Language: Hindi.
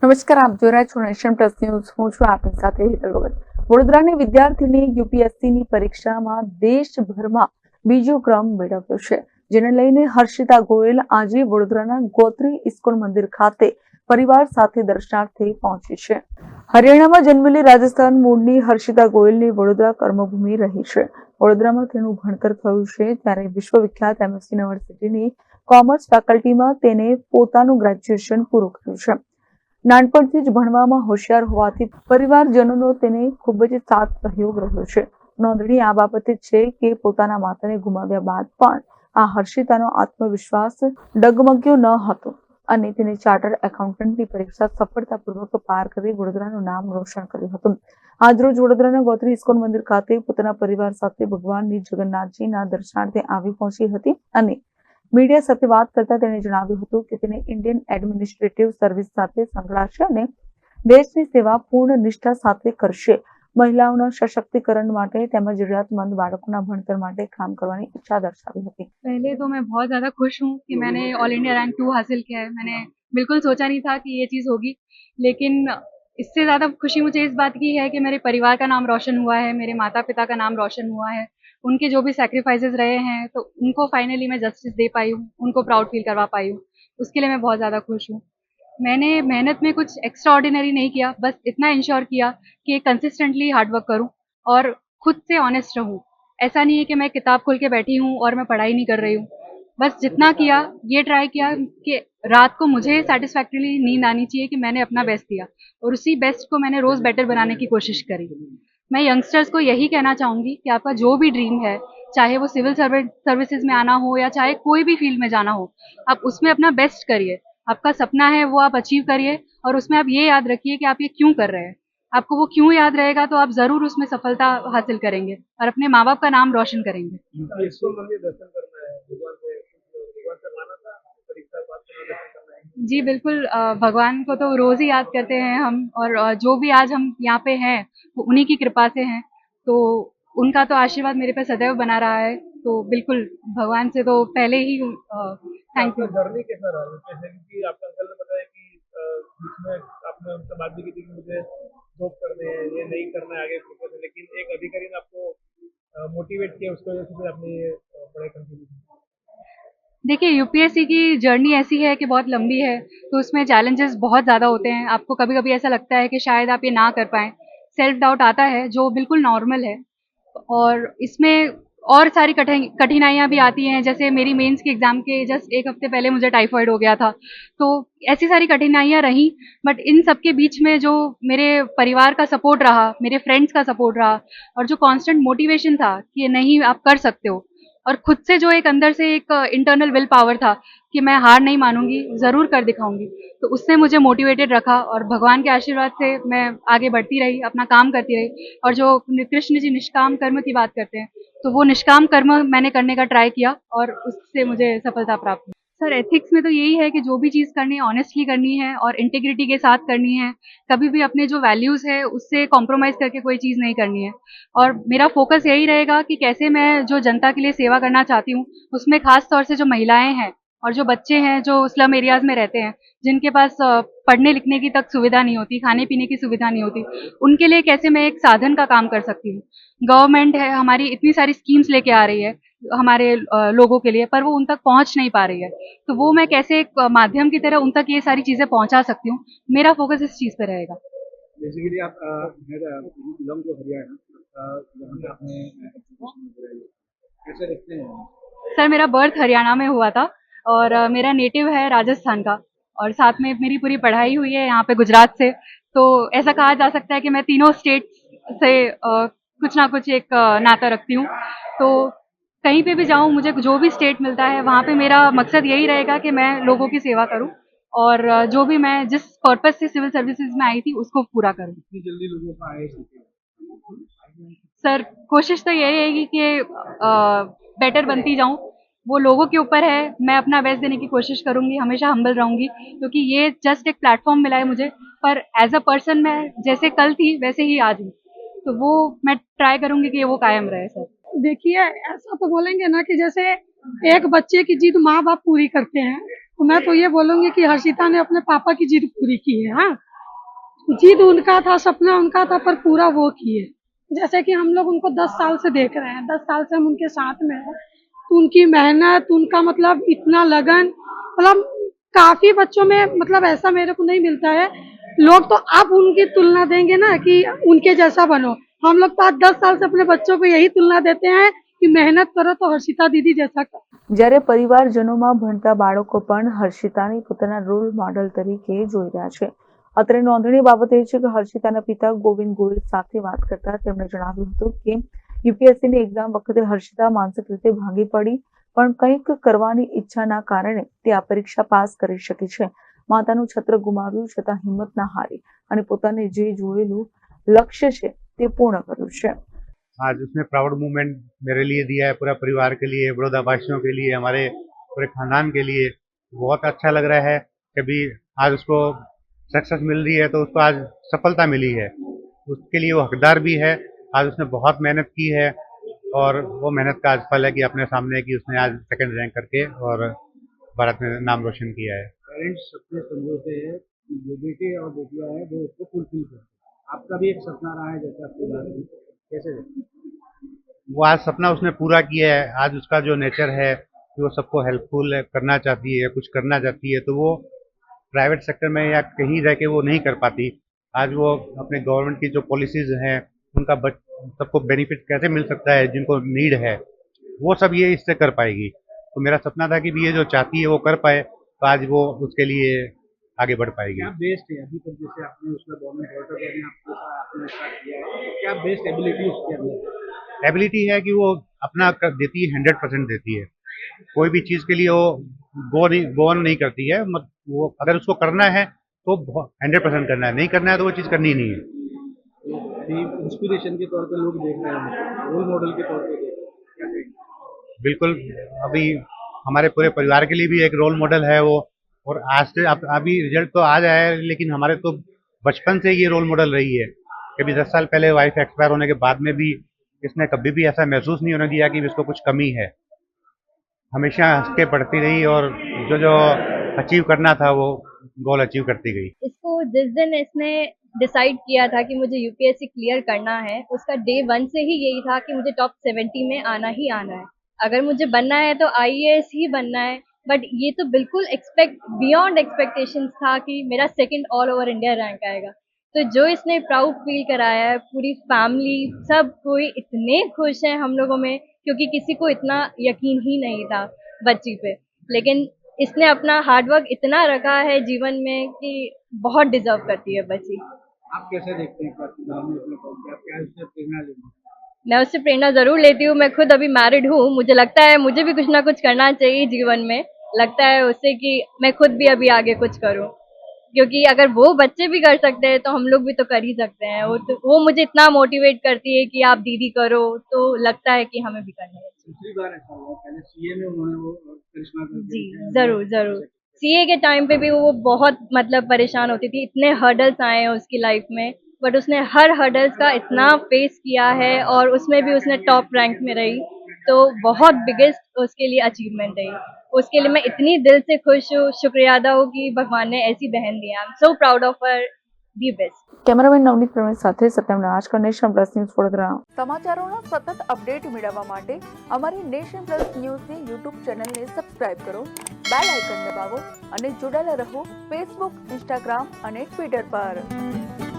નમસ્કાર, આપ જોઈ રહ્યા છો નેશન પ્લસ ન્યૂઝ. હું છું આપની સાથે હેતલ ભગત. વડોદરાની વિદ્યાર્થીની યુપીએસસીની પરીક્ષામાં દેશભરમાં બીજો ક્રમ મેળવ્યો છે, જેને લઈને હર્ષિતા ગોયલ આજે વડોદરાના ગોત્રી ઇસ્કોન મંદિર ખાતે પરિવાર સાથે દર્શનાર્થે પહોંચી છે. હરિયાણામાં જન્મેલી રાજસ્થાન મૂળની હર્ષિતા ગોયલની વડોદરા કર્મભૂમિ રહી છે. વડોદરામાં તેનું ભણતર થયું છે, ત્યારે વિશ્વવિખ્યાત એમએસ યુનિવર્સિટીની કોમર્સ ફેકલ્ટીમાં તેને પોતાનું ગ્રેજ્યુએશન પૂરું કર્યું છે. નાનપણથી જ ભણવામાં હોશિયાર હોવાથી પરિવારજનોનો તેને ખૂબ જ સાથ સહયોગ રહ્યો છે. નોંધનીય આ બાબતે છે કે પોતાના માતાને ગુમાવ્યા બાદ પણ આ હર્ષિતાનો આત્મવિશ્વાસ ડગમગ્યો ન હતો અને તેને ચાર્ટર્ડ એકાઉન્ટન્ટની પરીક્ષા સફળતાપૂર્વક પાર કરી વડોદરાનું નામ રોશન કર્યું હતું. આજરોજ વડોદરાના ગોત્રી ઇસ્કોન મંદિર ખાતે પોતાના પરિવાર સાથે ભગવાનની જગન્નાથજીના દર્શનાર્થે આવી પહોંચી હતી અને મીડિયા સાથે વાત કરતા તેણે જણાવ્યું હતું કે તેને ઇન્ડિયન એડમિનિસ્ટ્રેટિવ સર્વિસ સાથે સંકળાશે અને દેશની સેવા પૂર્ણ નિષ્ઠા સાથે કરશે. મહિલાઓના સશક્તિકરણ માટે તેમજ જરૂરિયાતમંદ બાળકોના ભણતર માટે કામ કરવાની ઈચ્છા दर्शावी હતી. पहले तो मैं बहुत ज़्यादा खुश हूँ कि मैंने ऑल इंडिया रैंक 2 हासिल किया है। मैंने बिल्कुल सोचा नहीं था कि ये चीज़ होगी, लेकिन इससे ज़्यादा खुशी मुझे इस बात की है कि मेरे परिवार का नाम रोशन हुआ है, मेरे माता पिता का नाम रोशन हुआ है। उनके जो भी सैक्रिफाइसेस रहे हैं, तो उनको फाइनली मैं जस्टिस दे पाई हूँ, उनको प्राउड फील करवा पाई हूँ। उसके लिए मैं बहुत ज़्यादा खुश हूँ। मैंने मेहनत में कुछ एक्स्ट्रा ऑर्डिनरी नहीं किया, बस इतना इंश्योर किया कि कंसिस्टेंटली हार्ड वर्क करूँ और खुद से ऑनेस्ट रहूँ। ऐसा नहीं है कि मैं किताब खोल के बैठी हूँ और मैं पढ़ाई नहीं कर रही हूँ। बस जितना किया, ये ट्राई किया कि रात को मुझे सैटिस्फैक्टरीली नींद आनी चाहिए कि मैंने अपना बेस्ट दिया, और उसी बेस्ट को मैंने रोज़ बेटर बनाने की कोशिश करी। मैं यंगस्टर्स को यही कहना चाहूँगी कि आपका जो भी ड्रीम है, चाहे वो सिविल सर्विसेज में आना हो या चाहे कोई भी फील्ड में जाना हो, आप उसमें अपना बेस्ट करिए। आपका सपना है वो आप अचीव करिए, और उसमें आप ये याद रखिए कि आप ये क्यों कर रहे हैं। आपको वो क्यों याद रहेगा तो आप ज़रूर उसमें सफलता हासिल करेंगे और अपने माँ बाप का नाम रोशन करेंगे। इसको मंदिर दर्शन करना है, भगवान से माना था, परीक्षा पास करना, दर्शन करना है। जी बिल्कुल, भगवान को तो रोज़ ही याद करते हैं हम, और जो भी आज हम यहाँ पे हैं वो उन्हीं की कृपा से हैं। तो उनका तो आशीर्वाद मेरे पे सदैव बना रहा है। तो बिल्कुल भगवान से तो पहले ही थैंक यू। आपका जर्नी कैसा रहा? जैसे कि आपका अंकल ने बताया कि इसमें आपने उनसे बात भी की थी कि मुझे जॉब करने हैं, ये नहीं करना है आगे फ्यूचर में, लेकिन एक अधिकारी ने आपको मोटिवेट किया, उसकी वजह से फिर आपने ये पढ़ाई कंटिन्यू की। देखिए, यूपीएससी की जर्नी ऐसी है कि बहुत लंबी है, तो उसमें चैलेंजेस बहुत ज़्यादा होते हैं। आपको कभी-कभी ऐसा लगता है कि शायद आप ये ना कर पाएँ, सेल्फ डाउट आता है जो बिल्कुल नॉर्मल है। और इसमें और सारी कठिनाइयाँ भी आती हैं, जैसे मेरी मेंस के एग्ज़ाम के जस्ट 1 हफ़्ते पहले मुझे टाइफाइड हो गया था। तो ऐसी सारी कठिनाइयाँ रहीं, बट इन सब के बीच में जो मेरे परिवार का सपोर्ट रहा, मेरे फ्रेंड्स का सपोर्ट रहा, और जो कांस्टेंट मोटिवेशन था कि नहीं आप कर सकते हो, और खुद से जो एक अंदर से एक इंटरनल विल पावर था कि मैं हार नहीं मानूंगी, ज़रूर कर दिखाऊंगी, तो उसने मुझे मोटिवेटेड रखा। और भगवान के आशीर्वाद से मैं आगे बढ़ती रही, अपना काम करती रही। और जो कृष्ण जी निष्काम कर्म की बात करते हैं, तो वो निष्काम कर्म मैंने करने का ट्राई किया और उससे मुझे सफलता प्राप्त हुई। सर, एथिक्स में तो यही है कि जो भी चीज़ करनी है ऑनेस्टली करनी है और इंटीग्रिटी के साथ करनी है। कभी भी अपने जो वैल्यूज़ है उससे कॉम्प्रोमाइज़ करके कोई चीज़ नहीं करनी है। और मेरा फोकस यही रहेगा कि कैसे मैं जो जनता के लिए सेवा करना चाहती हूँ, उसमें खास तौर से जो महिलाएं हैं और जो बच्चे हैं जो स्लम एरियाज में रहते हैं, जिनके पास पढ़ने लिखने की तक सुविधा नहीं होती, खाने पीने की सुविधा नहीं होती, उनके लिए कैसे मैं एक साधन का काम कर सकती हूँ। गवर्नमेंट है हमारी इतनी सारी स्कीम्स लेके आ रही है हमारे लोगों के लिए, पर वो उन तक पहुंच नहीं पा रही है। तो वो मैं कैसे एक माध्यम की तरह उन तक ये सारी चीज़ें पहुंचा सकती हूँ, मेरा फोकस इस चीज़ पे रहेगा। बेसिकली आप बिलोंग टू हरियाणा, यहाँ पे आपने एजुकेशन वगैरह ली। कैसे देखते हैं? सर, मेरा बर्थ हरियाणा में हुआ था, और मेरा नेटिव है राजस्थान का, और साथ में मेरी पूरी पढ़ाई हुई है यहाँ पे गुजरात से। तो ऐसा कहा जा सकता है कि मैं तीनों स्टेट से कुछ ना कुछ एक नाता रखती हूँ। तो कहीं पे भी जाऊँ, मुझे जो भी स्टेट मिलता है वहाँ पे मेरा मकसद यही रहेगा कि मैं लोगों की सेवा करूँ, और जो भी मैं जिस पर्पज से सिविल सर्विसेज में आई थी उसको पूरा करूँ। इतनी जल्दी लोगों का आए सर, कोशिश तो यही रहेगी कि बेटर बनती जाऊँ। वो लोगों के ऊपर है, मैं अपना बेस्ट देने की कोशिश करूँगी, हमेशा हम्बल रहूँगी, क्योंकि ये जस्ट एक प्लेटफॉर्म मिला है मुझे, पर एज अ पर्सन मैं जैसे कल थी वैसे ही आज हूँ। तो वो मैं ट्राई करूँगी कि वो कायम रहे सर। देखिए, ऐसा तो बोलेंगे ना कि जैसे एक बच्चे की जिद माँ बाप पूरी करते हैं, तो मैं तो ये बोलूंगी कि हर्षिता ने अपने पापा की जिद पूरी की है। हाँ, जिद उनका था, सपना उनका था, पर पूरा वो किए। जैसे कि हम लोग उनको 10 साल से देख रहे हैं, 10 साल से हम उनके साथ में हैं, तो उनकी मेहनत, उनका मतलब इतना लगन, मतलब काफी बच्चों में मतलब ऐसा मेरे को नहीं मिलता है। लोग तो आप उनकी तुलना देंगे ना कि उनके जैसा बनो, हम लोग तो आज 10 साल से अपने बच्चों को यही तुलना देते हैं कि मेहनत करो तो हर्षिता दीदी जैसा करो। જ્યારે પરિવારજનોમાં ભણતા બાળકો પણ હર્ષિતાને પોતાના રોલ મોડલ તરીકે જોઈ રહ્યા છે. અત્રે નોંધણીય બાબત એ છે કે હર્ષિતાના પિતા ગોવિંદ ગોયલ સાથે વાત કરતા તેમણે જણાવ્યું હતું કે યુપીએસસીની એક્ઝામ વખતે હર્ષિતા માનસિક રીતે ભાંગી પડી, પણ કંઈક કરવાની ઈચ્છાના કારણે તે આ પરીક્ષા પાસ કરી શકી છે. માતાનું છત્ર ગુમાવ્યું છતાં હિંમત ના હારી અને પોતાને જે જોયેલું લક્ષ્ય છે તે પૂર્ણ કર્યું છે. आज उसने प्राउड मूवमेंट मेरे लिए दिया है, पूरा परिवार के लिए, बड़ौदा वासियों के लिए, हमारे पूरे खानदान के लिए। बहुत अच्छा लग रहा है कि भी आज उसको सक्सेस मिल रही है, तो उसको आज सफलता मिली है, उसके लिए वो हकदार भी है। आज उसने बहुत मेहनत की है और वो मेहनत का आज फल है कि अपने सामने कि उसने आज सेकंड रैंक करके और भारत में नाम रोशन किया है। पेरेंट्स सपने संजोते हैं कि जो बेटे और बेटियां हैं वो उसको फुलफिल करें। आपका भी एक सपना रहा है जैसे आपके बारे में, कैसे देखते हैं? वो आज सपना उसने पूरा किया है। आज उसका जो नेचर है कि वो सबको हेल्पफुल करना चाहती है, कुछ करना चाहती है, तो वो प्राइवेट सेक्टर में या कहीं रह के वो नहीं कर पाती। आज वो अपने गवर्नमेंट की जो पॉलिसीज हैं उनका सबको बेनिफिट कैसे मिल सकता है, जिनको नीड है, वो सब ये इससे कर पाएगी। तो मेरा सपना था कि भी ये जो चाहती है वो कर पाए, तो आज वो उसके लिए आगे बढ़ पाएगी। क्या बेस्ट है अभी तक, जैसे आपने उसका गवर्नमेंट ऑर्डर करने आपने स्टार्ट किया है, तो क्या बेस्ट एबिलिटी उसके अंदर? एबिलिटी है कि वो अपना कर देती है, 100% देती है। कोई भी चीज़ के लिए वो गो ऑन नहीं करती है। वो अगर उसको करना है तो 100% करना है, नहीं करना है तो वो चीज़ करनी ही नहीं है। तो अभी इंस्पिरेशन के तौर पे लोग देख रहे हैं, रोल मॉडल के तौर पे देख रहे हैं, क्या कहेंगे? बिल्कुल, अभी हमारे पूरे परिवार के लिए भी एक रोल मॉडल है वो। और आज से अभी रिजल्ट तो आज आया है, लेकिन हमारे तो बचपन से ये रोल मॉडल रही है। कभी 10 साल पहले वाइफ एक्सपायर होने के बाद में भी इसने कभी भी ऐसा महसूस नहीं होने दिया कि इसको कुछ कमी है। हमेशा हंस के पढ़ती रही और जो जो अचीव करना था वो गोल अचीव करती गई। इसको जिस दिन इसने डिसाइड किया था कि मुझे यूपीएससी क्लियर करना है, उसका डे 1 से ही यही था कि मुझे टॉप 70 में आना ही आना है। अगर मुझे बनना है तो आईएएस ही बनना है। बट ये तो बिल्कुल बियॉन्ड एक्सपेक्टेशंस था कि मेरा second all over India rank आएगा। तो जो इसने प्राउड फील कराया है, पूरी फैमिली सब कोई इतने खुश हैं हम लोगों में, क्योंकि किसी को इतना यकीन ही नहीं था बच्ची पे। लेकिन इसने अपना हार्डवर्क इतना रखा है जीवन में कि बहुत डिजर्व करती है बच्ची। आप कैसे देखते हैं कि आपकी बहन ने अपने आप क्या उससे प्रेरणा लेंगे? मैं उससे प्रेरणा जरूर लेती हूँ। मैं खुद अभी मैरिड हूँ, मुझे लगता है मुझे भी कुछ ना कुछ करना चाहिए जीवन में। लगता है उससे कि मैं खुद भी अभी आगे कुछ करूँ, क्योंकि अगर वो बच्चे भी कर सकते हैं तो हम लोग भी तो कर ही सकते हैं। वो मुझे इतना मोटिवेट करती है कि आप दीदी करो, तो लगता है कि हमें भी करना है। दूसरी बार ऐसा हुआ, पहले सीए में उन्होंने वो करिश्मा कर जी दी थी। जरूर जरूर। सीए के टाइम पे भी वो बहुत मतलब परेशान होती थी, इतने हर्डल्स आए हैं उसकी लाइफ में, बट उसने हर हर्डल्स का इतना फेस किया है और उसमें भी उसने टॉप रैंक में रही। तो बहुत बिगेस्ट उसके लिए अचीवमेंट है। उसके लिए मैं इतनी दिल से खुश हूँ, शुक्रिया अदा हूँ कि भगवान ने ऐसी बहन दी। I am so proud of her, the best. Cameraman Navneet Pravin સાથે Satyam Rajkar, nation plus news Vadodara. સમાચારોના સતત અપડેટ મેળવવા માટે અમારી નેશન પ્લસ ન્યૂઝની યુટ્યુબ ચેનલને સબસ્ક્રાઇબ કરો, બેલ આઇકન દબાવો અને જોડાયેલા રહો ફેસબુક, ઇન્સ્ટાગ્રામ અને ટ્વિટર પર.